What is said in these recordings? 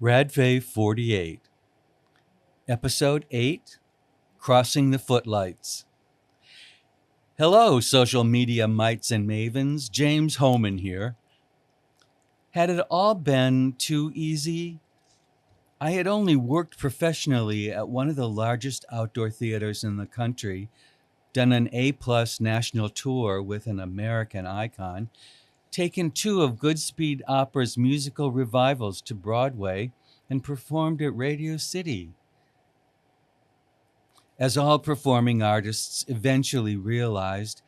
Radve 48, Episode 8, Crossing the Footlights. Hello, social media mites and mavens. James Homan here. Had it all been too easy? I had only worked professionally at one of the largest outdoor theaters in the country, done an A-plus national tour with an American icon, taken two of Goodspeed Opera's musical revivals to Broadway, and performed at Radio City. As all performing artists eventually realized,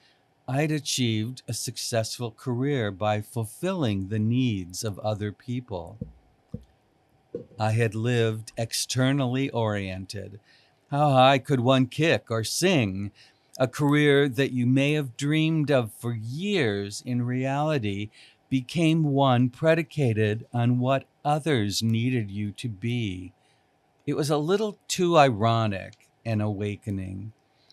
I'd achieved a successful career by fulfilling the needs of other people. I had lived externally oriented. How high could one kick or sing? A career that you may have dreamed of for years in reality became one predicated on what others needed you to be. It was a little too ironic and awakening.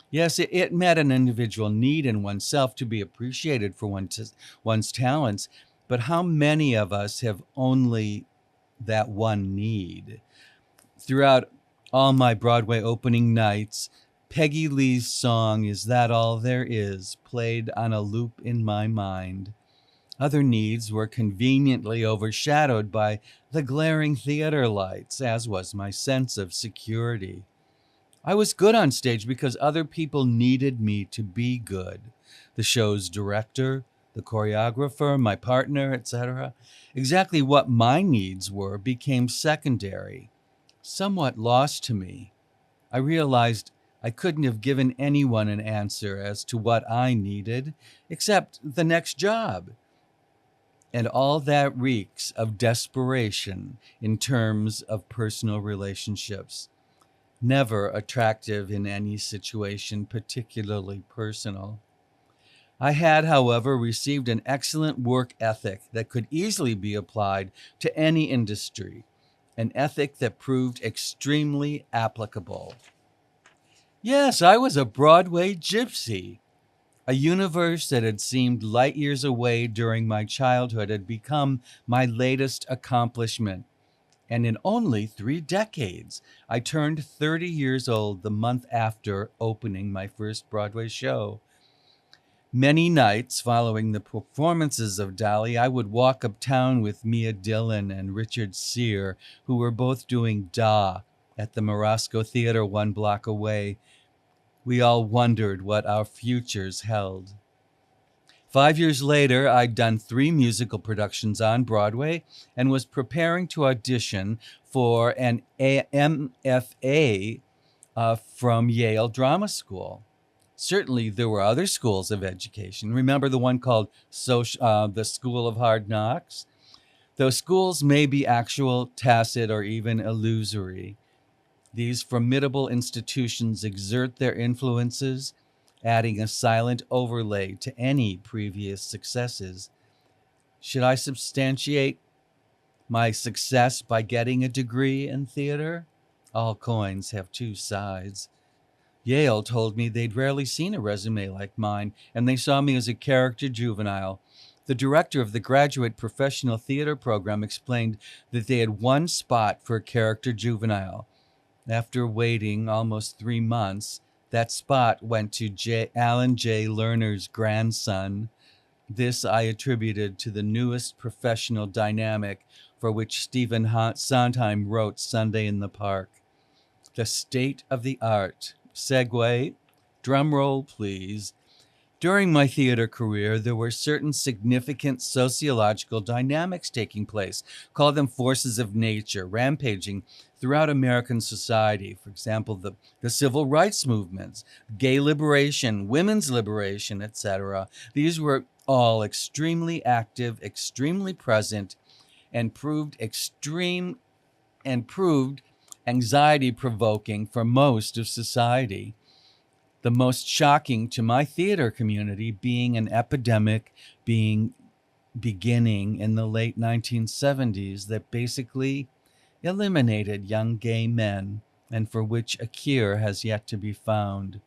Yes, it met an individual need in oneself to be appreciated for one's talents, but how many of us have only that one need? Throughout all my Broadway opening nights, Peggy Lee's song "Is That All There Is" played on a loop in my mind. Other needs were conveniently overshadowed by the glaring theater lights, as was my sense of security. I was good on stage because other people needed me to be good. The show's director, the choreographer, my partner, etc. Exactly what my needs were became secondary, somewhat lost to me. I realized I couldn't have given anyone an answer as to what I needed, except the next job. And all that reeks of desperation in terms of personal relationships. Never attractive in any situation, particularly personal. I had, however, received an excellent work ethic that could easily be applied to any industry, an ethic that proved extremely applicable. Yes, I was a Broadway gypsy. A universe that had seemed light years away during my childhood had become my latest accomplishment. And in only 3 decades, I turned 30 years old the month after opening my first Broadway show. Many nights following the performances of Dolly, I would walk uptown with Mia Dillon and Richard Sear, who were both doing Da at the Morosco Theater 1 block away. We all wondered what our futures held. 5 years later, I'd done 3 musical productions on Broadway and was preparing to audition for an MFA from Yale Drama School. Certainly, there were other schools of education. Remember the one called the School of Hard Knocks? Those schools may be actual, tacit, or even illusory. These formidable institutions exert their influences, adding a silent overlay to any previous successes. Should I substantiate my success by getting a degree in theater? All coins have 2 sides. Yale told me they'd rarely seen a resume like mine, and they saw me as a character juvenile. The director of the graduate professional theater program explained that they had 1 spot for a character juvenile. After waiting almost 3 months, that spot went to Alan J. Lerner's grandson. This I attributed to the newest professional dynamic for which Stephen Sondheim wrote Sunday in the Park. The state of the art. Segue. Drum roll, please. During my theater career, there were certain significant sociological dynamics taking place. Call them forces of nature, rampaging throughout American society. For example, the civil rights movements, gay liberation, women's liberation, etc. These were all extremely active, extremely present, and proved anxiety provoking for most of society. The most shocking to my theater community being an epidemic beginning in the late 1970s that basically eliminated young gay men, and for which a cure has yet to be found.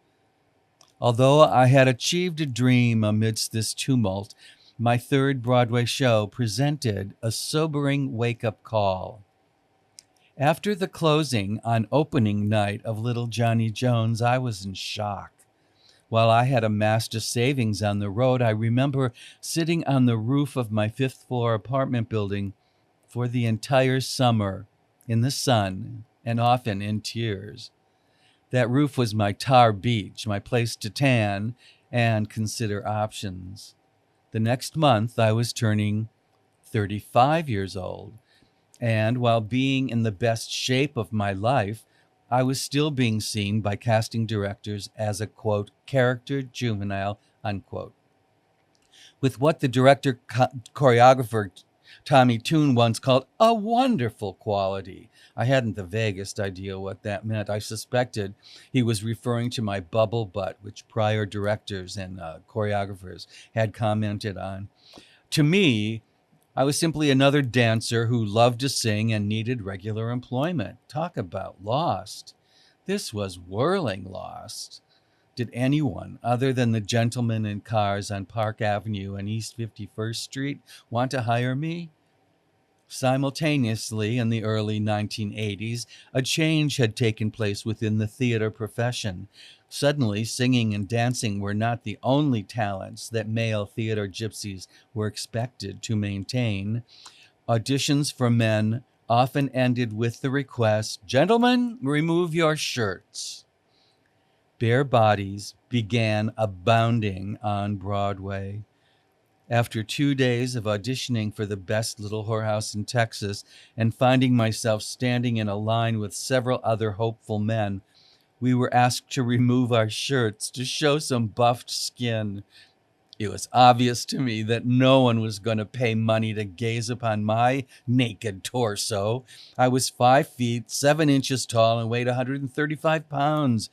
Although I had achieved a dream amidst this tumult, my 3rd Broadway show presented a sobering wake-up call. After the closing on opening night of Little Johnny Jones, I was in shock. While I had amassed a savings on the road, I remember sitting on the roof of my fifth floor apartment building for the entire summer in the sun and often in tears. That roof was my tar beach, my place to tan and consider options. The next month, I was turning 35 years old. And while being in the best shape of my life, I was still being seen by casting directors as a quote, character juvenile, unquote. With what the director choreographer Tommy Toon once called a wonderful quality. I hadn't the vaguest idea what that meant. I suspected he was referring to my bubble butt, which prior directors and choreographers had commented on. To me, I was simply another dancer who loved to sing and needed regular employment. Talk about lost. This was whirling lost. Did anyone, other than the gentlemen in cars on Park Avenue and East 51st Street, want to hire me? Simultaneously, in the early 1980s, a change had taken place within the theater profession. Suddenly, singing and dancing were not the only talents that male theater gypsies were expected to maintain. Auditions for men often ended with the request, "Gentlemen, remove your shirts." Bare bodies began abounding on Broadway. After 2 days of auditioning for the best little whorehouse in Texas and finding myself standing in a line with several other hopeful men, we were asked to remove our shirts to show some buffed skin. It was obvious to me that no one was going to pay money to gaze upon my naked torso. I was 5 feet, 7 inches tall and weighed 135 pounds.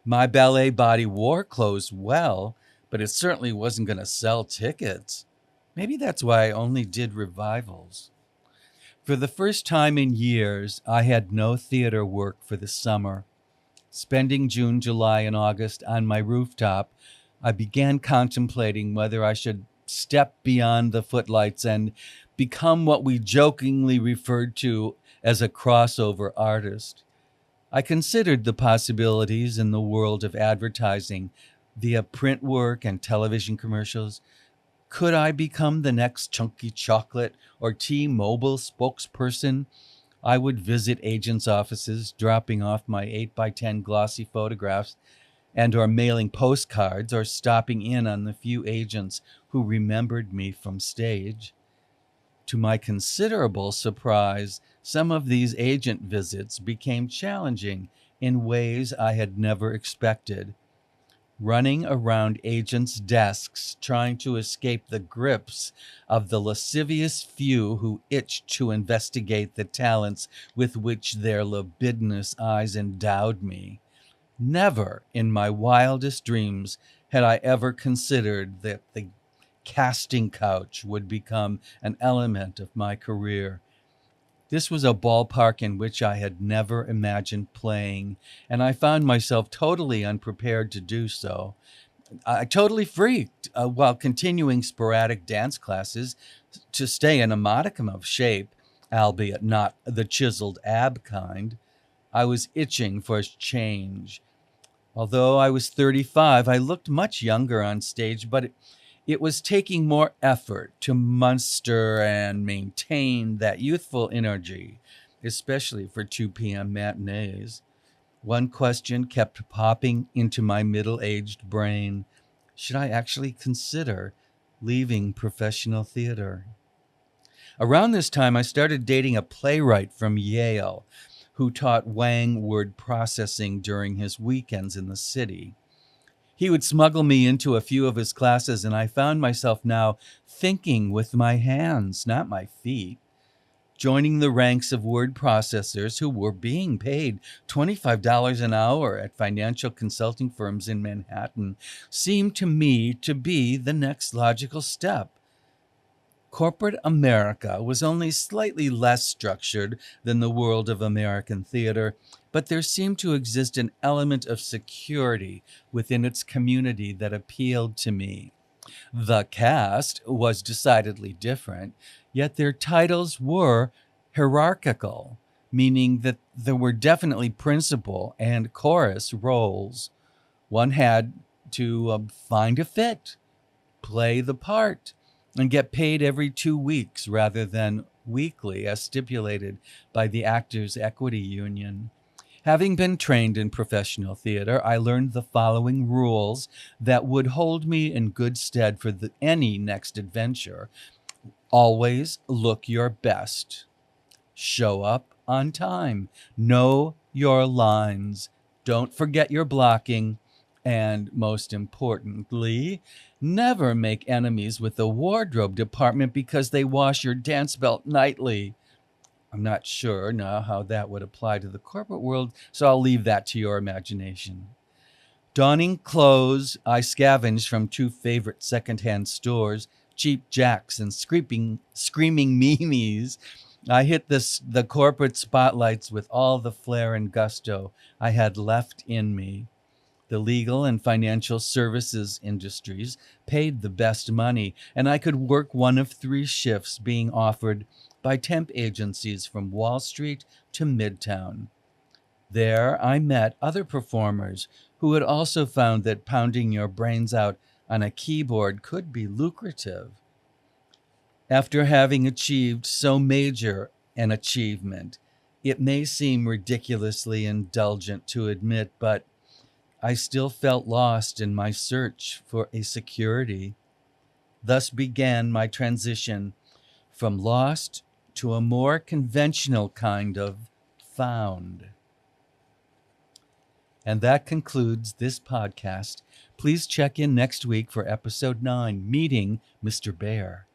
My ballet body wore clothes well, but it certainly wasn't going to sell tickets. Maybe that's why I only did revivals. For the first time in years, I had no theater work for the summer. Spending June, July, and August on my rooftop, I began contemplating whether I should step beyond the footlights and become what we jokingly referred to as a crossover artist. I considered the possibilities in the world of advertising via print work and television commercials. Could I become the next Chunky Chocolate or T-Mobile spokesperson? I would visit agents' offices, dropping off my 8x10 glossy photographs and or mailing postcards or stopping in on the few agents who remembered me from stage. To my considerable surprise, some of these agent visits became challenging in ways I had never expected. Running around agents' desks trying to escape the grips of the lascivious few who itched to investigate the talents with which their libidinous eyes endowed me. Never in my wildest dreams had I ever considered that the casting couch would become an element of my career. This was a ballpark in which I had never imagined playing, and I found myself totally unprepared to do so. I totally freaked while continuing sporadic dance classes to stay in a modicum of shape, albeit not the chiseled ab kind. I was itching for a change. Although I was 35, I looked much younger on stage, but it was taking more effort to muster and maintain that youthful energy, especially for 2 p.m. matinees. One question kept popping into my middle-aged brain. Should I actually consider leaving professional theater? Around this time, I started dating a playwright from Yale who taught Wang word processing during his weekends in the city. He would smuggle me into a few of his classes, and I found myself now thinking with my hands, not my feet. Joining the ranks of word processors who were being paid $25 an hour at financial consulting firms in Manhattan seemed to me to be the next logical step. Corporate America was only slightly less structured than the world of American theater, but there seemed to exist an element of security within its community that appealed to me. The cast was decidedly different, yet their titles were hierarchical. meaning that there were definitely principal and chorus roles. One had to find a fit, play the part, and get paid every 2 weeks rather than weekly, as stipulated by the Actors' Equity Union. Having been trained in professional theater, I learned the following rules that would hold me in good stead for any next adventure. Always look your best. Show up on time. Know your lines. Don't forget your blocking. And most importantly, never make enemies with the wardrobe department because they wash your dance belt nightly. I'm not sure now how that would apply to the corporate world, so I'll leave that to your imagination. Donning clothes, I scavenged from two favorite secondhand stores, Cheap Jacks and Screaming Mimis. I hit the corporate spotlights with all the flair and gusto I had left in me. The legal and financial services industries paid the best money, and I could work one of 3 shifts being offered by temp agencies from Wall Street to Midtown. There, I met other performers who had also found that pounding your brains out on a keyboard could be lucrative. After having achieved so major an achievement, it may seem ridiculously indulgent to admit, but I still felt lost in my search for a security. Thus began my transition from lost to a more conventional kind of found. And that concludes this podcast. Please check in next week for episode 9, Meeting Mr. Bear.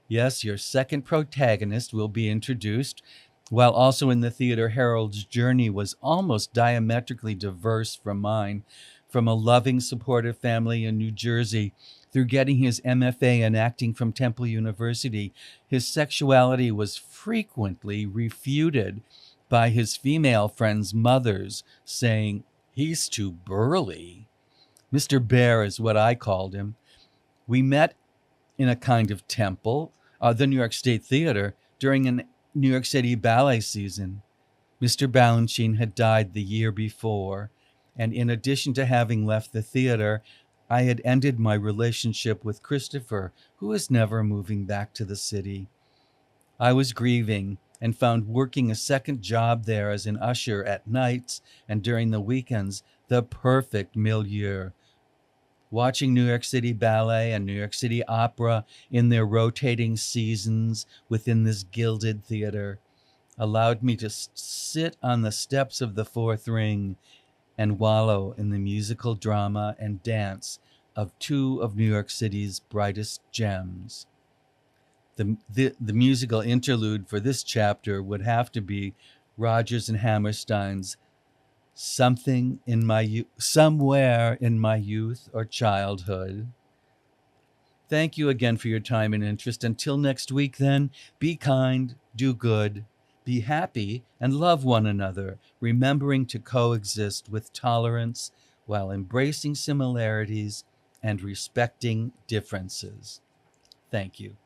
Yes, your second protagonist will be introduced. While also in the theater, Harold's journey was almost diametrically diverse from mine. From a loving, supportive family in New Jersey, through getting his MFA in acting from Temple University, his sexuality was frequently refuted by his female friends' mothers, saying, "He's too burly." Mr. Bear is what I called him. We met in a kind of temple, the New York State Theater, during a New York City ballet season. Mr. Balanchine had died the year before, and in addition to having left the theater, I had ended my relationship with Christopher, who was never moving back to the city. I was grieving and found working a second job there as an usher at nights and during the weekends the perfect milieu. Watching New York City Ballet and New York City Opera in their rotating seasons within this gilded theater allowed me to sit on the steps of the fourth ring and wallow in the musical drama and dance of 2 of New York City's brightest gems. The musical interlude for this chapter would have to be Rodgers and Hammerstein's Somewhere in My Youth or Childhood. Thank you again for your time and interest. Until next week, then, be kind, do good, be happy, and love one another, remembering to coexist with tolerance while embracing similarities and respecting differences. Thank you.